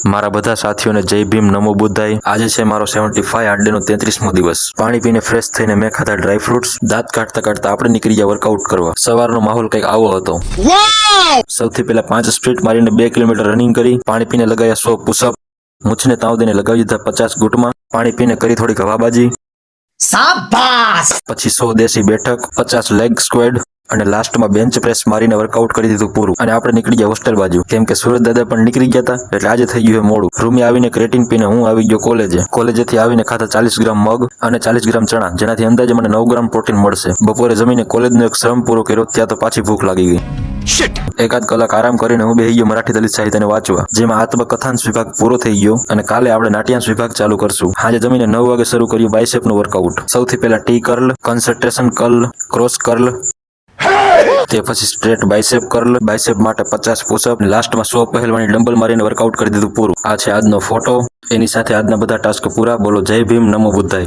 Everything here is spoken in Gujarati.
મારા બધા સાથીઓને જય ભીમ નમો બુદ્ધાય। આજે છે મારો 75 હાર્ડ ડે નો 33મો દિવસ। પાણી પીને ફ્રેશ થઈને મેં ખાધા ડ્રાય ફ્રૂટ્સ। દાંત કાઢતા કાઢતા આપણે નીકળી ગયા વર્કઆઉટ કરવા। સવારનો માહોલ કંઈક આવો હતો। સૌથી પહેલા 5 સ્પ્રિન્ટ મારીને 2 કિલોમીટર રનિંગ કરી। પાણી પીને લગાવ્યા 100 પુશઅપ। મૂછને તાવ દઈને લગાવી દીધા 50 ઘૂંટમાં। પાણી પીને કરી થોડીક હવાબાજી। શાબાશ। પછી 100 દેશી બેઠક, 50 લેગ સ્ક્વેડ અને લાસ્ટમાં બેન્ચ પ્રેસ મારીને વર્કઆઉટ કરી દીધું પૂરું। અને આપણે નીકળી ગયા હોસ્ટેલ બાજુ, કેમ કે સુરત દાદા પણ નીકળી ગયા હતા, એટલે આજે થઈ ગયું મોડું। રૂમે આવીને ક્રેટીન પીને હું આવી ગયો કોલેજે। કોલેજેથી આવીને ખાધા 40 ગ્રામ મગ અને 40 ગ્રામ ચણા, જેનાથી અંદાજે મને 9 ગ્રામ પ્રોટીન મળશે। બપોરે જમીને કોલેજનો એક શ્રમ પૂરો કર્યો, ત્યાં તો પાછી ભૂખ લાગી ગઈ। એકાદ કલાક આરામ કરીને હું બેહી ગયો મરાઠી દલિત સાહિત્યને વાંચવા, જેમાં આત્મકથાંશ વિભાગ પૂરો થઈ ગયો અને કાલે આપણે નાટ્યાંશ વિભાગ ચાલુ કરશું। આજે જમીને 9 વાગે શરૂ કર્યું બાયસેપનું વર્કઆઉટ। સૌથી પહેલા T curl, concentration curl, cross curl, તે પછી સ્ટ્રેટ બાયસેપ કર્લ। બાયસેપ માટે 50 પુશઅપ, લાસ્ટમાં 100 પહેલવાણી ડમ્બલ મારીને વર્કઆઉટ કરી દીધું પૂરું। આ છે આજનો ફોટો। એની સાથે આજના બધા ટાસ્ક પૂરા। બોલો જય ભીમ નમો બુદ્ધાય।